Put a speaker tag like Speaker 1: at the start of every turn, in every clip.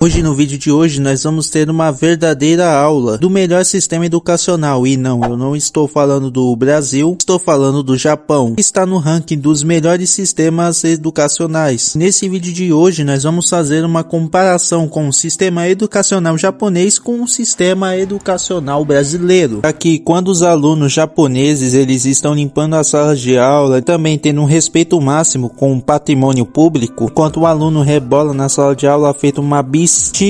Speaker 1: Hoje no vídeo de hoje nós vamos ter uma verdadeira aula do melhor sistema educacional e não, eu não estou falando do Brasil, estou falando do Japão, que está no ranking dos melhores sistemas educacionais. Nesse vídeo de hoje nós vamos fazer uma comparação com o sistema educacional japonês com o sistema educacional brasileiro. Aqui, quando os alunos japoneses eles estão limpando as salas de aula, também tendo um respeito máximo com o patrimônio público, enquanto o aluno rebola na sala de aula feito uma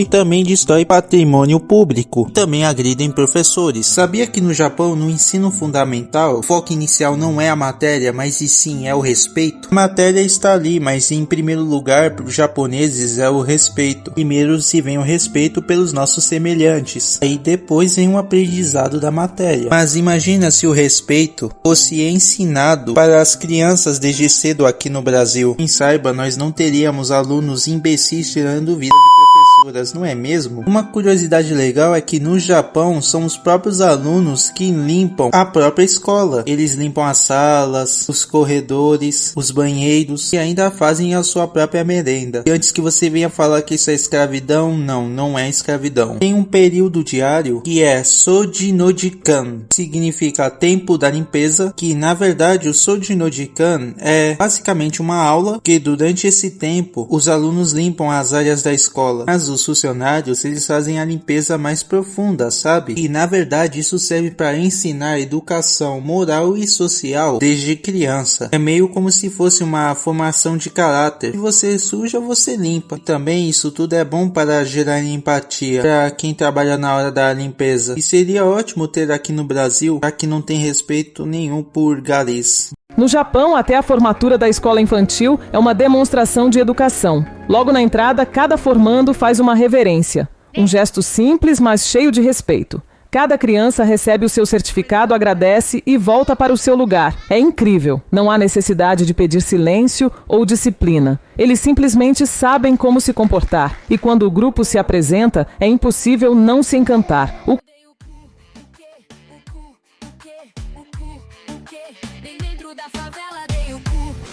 Speaker 1: também destrói patrimônio público, também agridem professores. Sabia que no Japão, no ensino fundamental, o foco inicial não é a matéria, mas e sim é o respeito? A matéria está ali, mas em primeiro lugar para os japoneses é o respeito. Primeiro se vem o respeito pelos nossos semelhantes, aí depois vem o aprendizado da matéria. Mas imagina se o respeito fosse ensinado para as crianças desde cedo aqui no Brasil. Quem saiba, nós não teríamos alunos imbecis tirando vida de professoras, não é mesmo? Uma curiosidade legal é que no Japão são os próprios alunos que limpam a própria escola. Eles limpam as salas, os corredores, os banheiros e ainda fazem a sua própria merenda. E antes que você venha falar que isso é escravidão, não é escravidão. Tem um período diário que é Soji no Jikan, significa tempo da limpeza, que na verdade o Soji no Jikan é basicamente uma aula que durante esse tempo os alunos limpam as áreas da escola. Mas os funcionários, eles fazem a limpeza mais profunda, sabe? E na verdade isso serve para ensinar educação moral e social desde criança. É meio como se fosse uma formação de caráter. Se você suja, você limpa. E também isso tudo é bom para gerar empatia para quem trabalha na hora da limpeza. E seria ótimo ter aqui no Brasil, já que não tem respeito nenhum por garis.
Speaker 2: No Japão, até a formatura da escola infantil é uma demonstração de educação. Logo na entrada, cada formando faz uma reverência. Um gesto simples, mas cheio de respeito. Cada criança recebe o seu certificado, agradece e volta para o seu lugar. É incrível. Não há necessidade de pedir silêncio ou disciplina. Eles simplesmente sabem como se comportar. E quando o grupo se apresenta, é impossível não se encantar.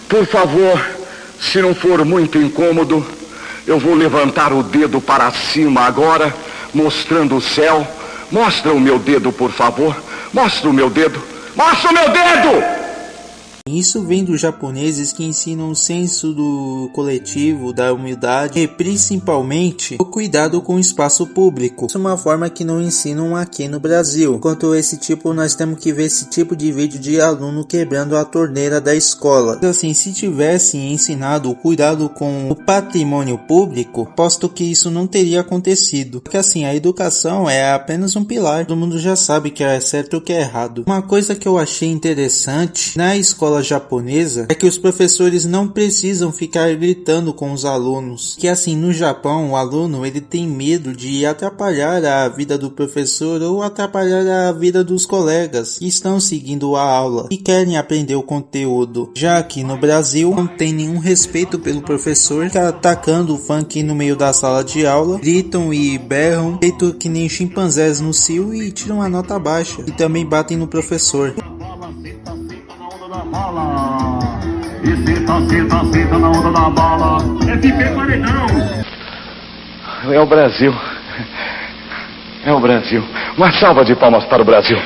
Speaker 3: Por favor, se não for muito incômodo, eu vou levantar o dedo para cima agora, mostrando o céu. Mostra o meu dedo, por favor. Mostra o meu dedo. Mostra o meu dedo!
Speaker 1: Isso vem dos japoneses que ensinam o senso do coletivo, da humildade e principalmente o cuidado com o espaço público. Isso é uma forma que não ensinam aqui no Brasil. Quanto a esse tipo, nós temos que ver esse tipo de vídeo de aluno quebrando a torneira da escola. Assim, se tivessem ensinado o cuidado com o patrimônio público, posto que isso não teria acontecido. Porque assim, a educação é apenas um pilar. Todo mundo já sabe que é certo e o que é errado. Uma coisa que eu achei interessante na escola japonesa é que os professores não precisam ficar gritando com os alunos, que assim no Japão o aluno ele tem medo de atrapalhar a vida do professor ou atrapalhar a vida dos colegas que estão seguindo a aula e querem aprender o conteúdo. Já aqui no Brasil não tem nenhum respeito pelo professor, fica atacando o funk no meio da sala de aula, gritam e berram feito que nem chimpanzés no cio e tiram a nota baixa e também batem no professor.
Speaker 4: E senta na onda da bala. FP Paredão.
Speaker 3: É o Brasil. É o Brasil. Uma salva de palmas para o Brasil.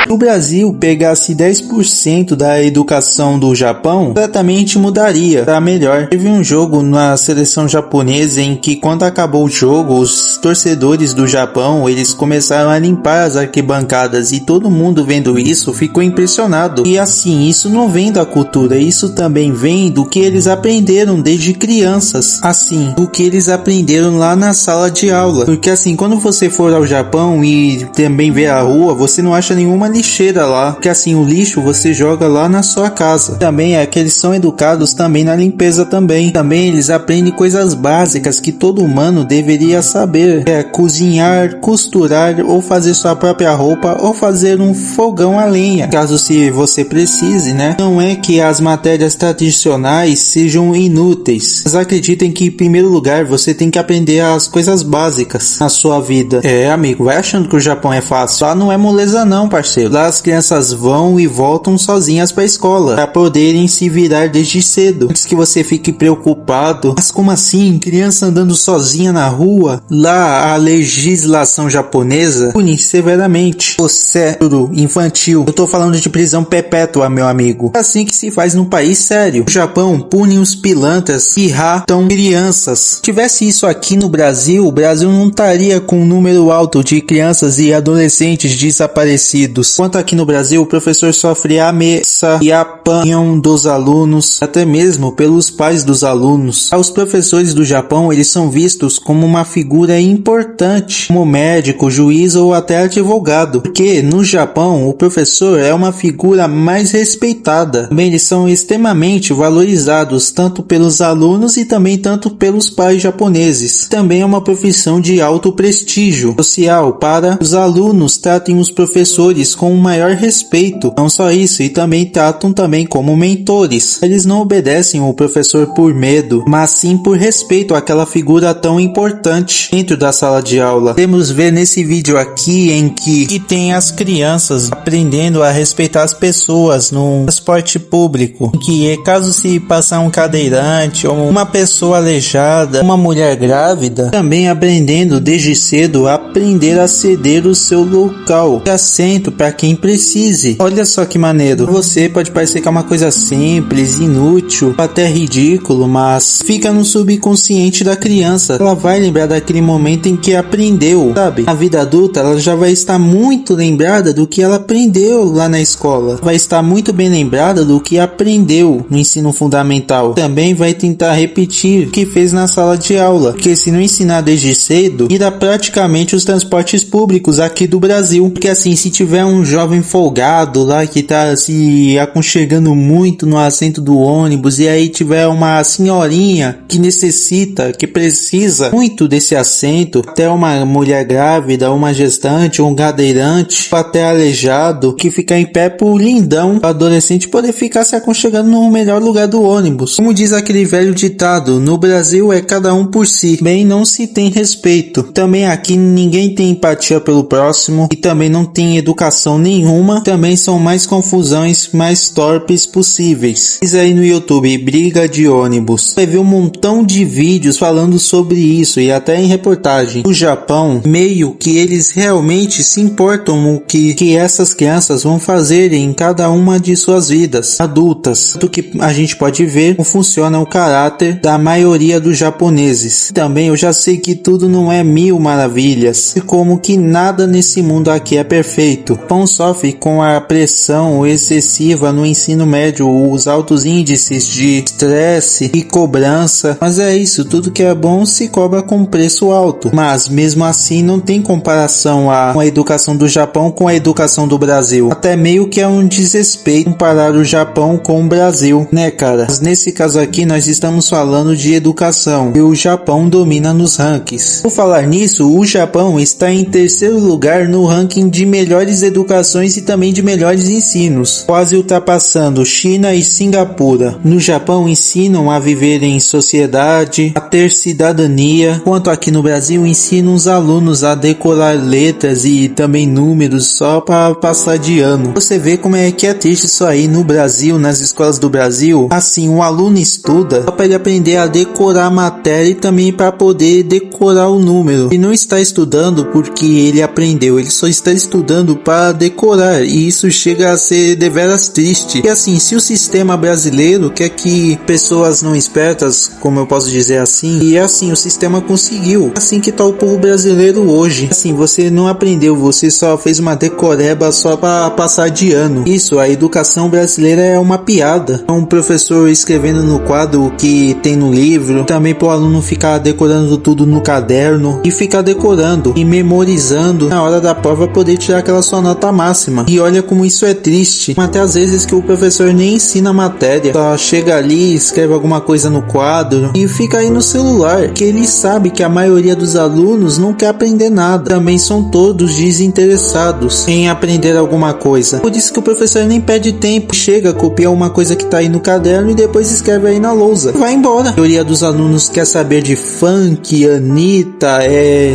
Speaker 1: Se o Brasil pegasse 10% da educação do Japão, completamente mudaria para melhor. Teve um jogo na seleção japonesa em que quando acabou o jogo, os torcedores do Japão, eles começaram a limpar as arquibancadas e todo mundo vendo isso ficou impressionado. E assim, isso não vem da cultura, isso também vem do que eles aprenderam desde crianças. Assim, do que eles aprenderam lá na sala de aula. Porque assim, quando você for ao Japão e também ver a rua, você não acha nenhuma lixeira lá, porque assim o lixo você joga lá na sua casa. Também é que eles são educados também na limpeza também. Também eles aprendem coisas básicas que todo humano deveria saber. É cozinhar, costurar ou fazer sua própria roupa ou fazer um fogão a lenha, caso se você precise, né? Não é que as matérias tradicionais sejam inúteis, mas acreditem que em primeiro lugar você tem que aprender as coisas básicas na sua vida. É, amigo, vai achando que o Japão é fácil. Lá não é moleza não, parceiro. brasileiro. Lá as crianças vão e voltam sozinhas para a escola, para poderem se virar desde cedo. Antes que você fique preocupado, mas como assim? Criança andando sozinha na rua? Lá a legislação japonesa pune severamente o sexo infantil. Eu tô falando de prisão perpétua, meu amigo. É assim que se faz num país sério. O Japão pune os pilantras que raptam crianças. Se tivesse isso aqui no Brasil, o Brasil não estaria com um número alto de crianças e adolescentes desaparecidos. Enquanto aqui no Brasil, o professor sofre ameaça e apanham dos alunos, até mesmo pelos pais dos alunos. Os professores do Japão, eles são vistos como uma figura importante, como médico, juiz ou até advogado, porque no Japão o professor é uma figura mais respeitada. Também eles são extremamente valorizados tanto pelos alunos e também tanto pelos pais japoneses. Também é uma profissão de alto prestígio social para os alunos. Tratem os professores com o maior respeito. Não só isso, e também tratam também como mentores. Eles não obedecem o professor por medo, mas sim por respeito àquela figura tão importante dentro da sala de aula. Podemos ver nesse vídeo aqui em que tem as crianças aprendendo a respeitar as pessoas no transporte público, em que caso se passar um cadeirante ou uma pessoa aleijada, uma mulher grávida, também aprendendo desde cedo a aprender a ceder o seu local de assento para quem precise. Olha só que maneiro. Você pode parecer que é uma coisa simples, inútil, até ridículo, mas fica no subconsciente da criança. Ela vai lembrar daquele momento em que aprendeu, sabe? Na vida adulta, ela já vai estar muito lembrada do que ela aprendeu lá na escola. Vai estar muito bem lembrada do que aprendeu no ensino fundamental. Também vai tentar repetir o que fez na sala de aula, porque se não ensinar desde cedo, irá praticamente os transportes públicos aqui do Brasil. Porque assim, se tiver um jovem folgado lá que tá se aconchegando muito no assento do ônibus, e aí tiver uma senhorinha que necessita, que precisa muito desse assento, até uma mulher grávida, uma gestante, um cadeirante, até aleijado, que ficar em pé pro lindão, o adolescente poder ficar se aconchegando no melhor lugar do ônibus. Como diz aquele velho ditado, no Brasil é cada um por si, bem não se tem respeito. Também aqui ninguém tem empatia pelo próximo e também não tem educação nenhuma, também são mais confusões, mais torpes possíveis. Diz aí no YouTube, briga de ônibus. Vai ver um montão de vídeos falando sobre isso e até em reportagem. No Japão, meio que eles realmente se importam o que essas crianças vão fazer em cada uma de suas vidas adultas. Tanto que a gente pode ver como funciona o caráter da maioria dos japoneses. Também eu já sei que tudo não é mil maravilhas e como que nada nesse mundo aqui é perfeito. O Japão sofre com a pressão excessiva no ensino médio, os altos índices de estresse e cobrança, mas é isso, tudo que é bom se cobra com preço alto. Mas mesmo assim não tem comparação com a educação do Japão com a educação do Brasil. Até meio que é um desrespeito comparar o Japão com o Brasil, né, cara? Mas nesse caso aqui nós estamos falando de educação e o Japão domina nos rankings. Por falar nisso, o Japão está em terceiro lugar no ranking de melhores educações e também de melhores ensinos, quase ultrapassando China e Singapura. No Japão ensinam a viver em sociedade, a ter cidadania, enquanto aqui no Brasil ensinam os alunos a decorar letras e também números só para passar de ano. Você vê como é que é triste isso aí no Brasil, nas escolas do Brasil. Assim, o aluno estuda só para ele aprender a decorar a matéria e também para poder decorar o número. E não está estudando porque ele aprendeu, ele só está estudando para decorar, e isso chega a ser deveras triste. E assim, se o sistema brasileiro quer que pessoas não espertas, como eu posso dizer assim, e assim, o sistema conseguiu. Assim que tá o povo brasileiro hoje. Assim, você não aprendeu, você só fez uma decoreba só para passar de ano. Isso, a educação brasileira é uma piada. É um professor escrevendo no quadro o que tem no livro, também pro aluno ficar decorando tudo no caderno e ficar decorando e memorizando na hora da prova poder tirar aquela sua nota máxima. E olha como isso é triste. Até às vezes que o professor nem ensina a matéria, só chega ali, escreve alguma coisa no quadro e fica aí no celular, que ele sabe que a maioria dos alunos não quer aprender nada. Também são todos desinteressados em aprender alguma coisa. Por isso que o professor nem perde tempo, chega, copia uma coisa que tá aí no caderno e depois escreve aí na lousa. Vai embora. A maioria dos alunos quer saber de funk, Anitta,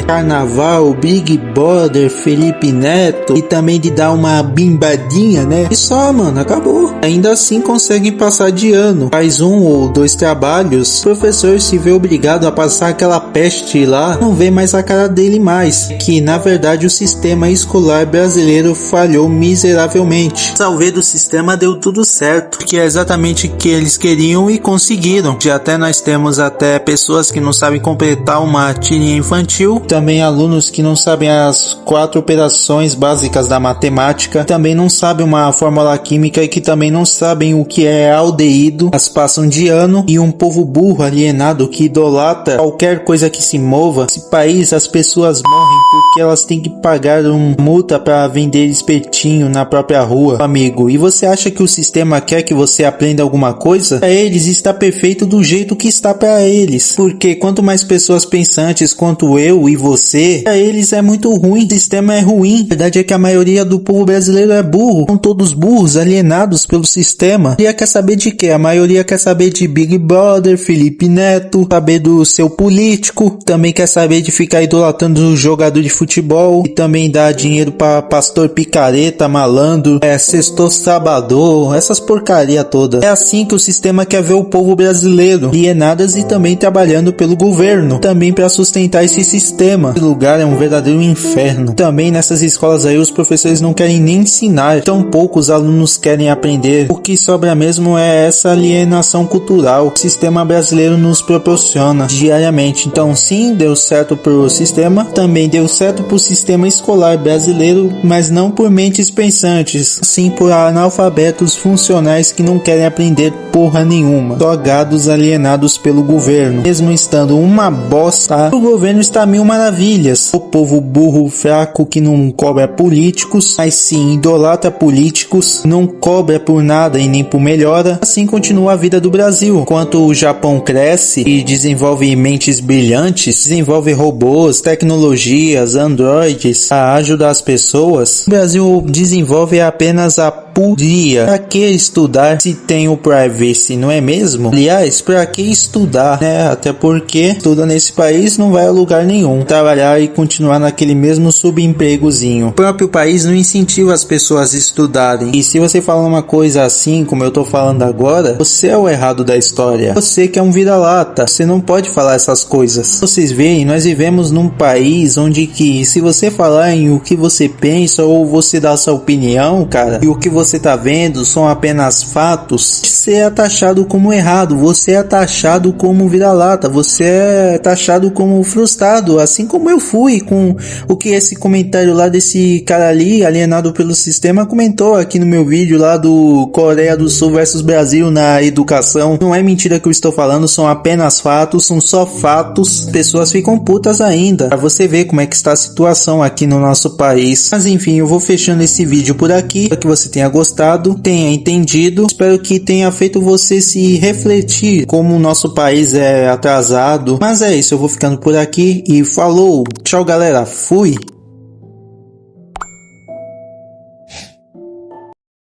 Speaker 1: carnaval, Big Brother, Felipe Neto e também de dar uma bimbadinha, né? E só, mano, acabou. Ainda assim conseguem passar de ano. Faz 1 ou 2 trabalhos, o professor se vê obrigado a passar aquela peste lá, não vê mais a cara dele mais. Que na verdade o sistema escolar brasileiro falhou miseravelmente. Salve do sistema deu tudo certo, que é exatamente o que eles queriam e conseguiram. Já até nós temos até pessoas que não sabem completar uma tirinha infantil, também alunos que não sabem as 4 operações básicas da matemática, também não sabem uma fórmula química e que também não sabem o que é aldeído, as passam de ano, e um povo burro, alienado, que idolatra qualquer coisa que se mova. Nesse país as pessoas morrem porque elas têm que pagar uma multa para vender espetinho na própria rua, amigo. E você acha que o sistema quer que você aprenda alguma coisa? Para eles está perfeito do jeito que está para eles, porque quanto mais pessoas pensantes quanto eu e você, para eles é muito ruim, o sistema é ruim. A verdade é que a maioria do povo brasileiro é burro, são todos burros, alienados pelo sistema. E quer saber de quê? A maioria quer saber de Big Brother, Felipe Neto, saber do seu político, também quer saber de ficar idolatrando o jogador de futebol, e também dar dinheiro para pastor picareta, malandro, sextou sabador, essas porcaria toda. É assim que o sistema quer ver o povo brasileiro, alienadas e também trabalhando pelo governo, também para sustentar esse sistema. Esse lugar é um verdadeiro inferno. Também nessas escolas aí os professores não querem nem ensinar, tão poucos alunos querem aprender. O que sobra mesmo é essa alienação cultural que o sistema brasileiro nos proporciona diariamente. Então sim, deu certo pro sistema, também deu certo pro sistema escolar brasileiro, mas não por mentes pensantes, sim por analfabetos funcionais que não querem aprender porra nenhuma, só gados alienados pelo governo. Mesmo estando uma bosta, o governo está a mil maravilhas. O povo burro, fraco, que não cobra políticos, mas sim idolatra políticos, não cobra por nada e nem por melhora. Assim continua a vida do Brasil. Enquanto o Japão cresce e desenvolve mentes brilhantes, desenvolve robôs, tecnologias, androides a ajudar as pessoas, o Brasil desenvolve apenas a podia. Pra que estudar se tem o privacy, não é mesmo? Aliás, pra que estudar, né? Até porque estuda nesse país não vai a lugar nenhum. Trabalhar e continuar naquele mesmo subempregozinho. O próprio país não incentiva as pessoas a estudarem. E se você fala uma coisa assim, como eu tô falando agora, você é o errado da história. Você que é um vira-lata. Você não pode falar essas coisas. Vocês veem, nós vivemos num país onde que se você falar em o que você pensa ou você dá sua opinião, cara, e o que você tá vendo são apenas fatos, você é taxado como errado, você é taxado como vira-lata, você é taxado como frustrado, assim como eu fui com o que esse comentário lá desse cara ali, alienado pelo sistema, comentou aqui no meu vídeo lá do Coreia do Sul versus Brasil na educação. Não é mentira que eu estou falando, são apenas fatos, são só fatos. Pessoas ficam putas ainda, pra você ver como é que está a situação aqui no nosso país. Mas enfim, eu vou fechando esse vídeo por aqui, espero que você tenha gostado, tenha entendido, espero que tenha feito você se refletir como o nosso país é atrasado. Mas é isso, eu vou ficando por aqui e falou, tchau galera, fui!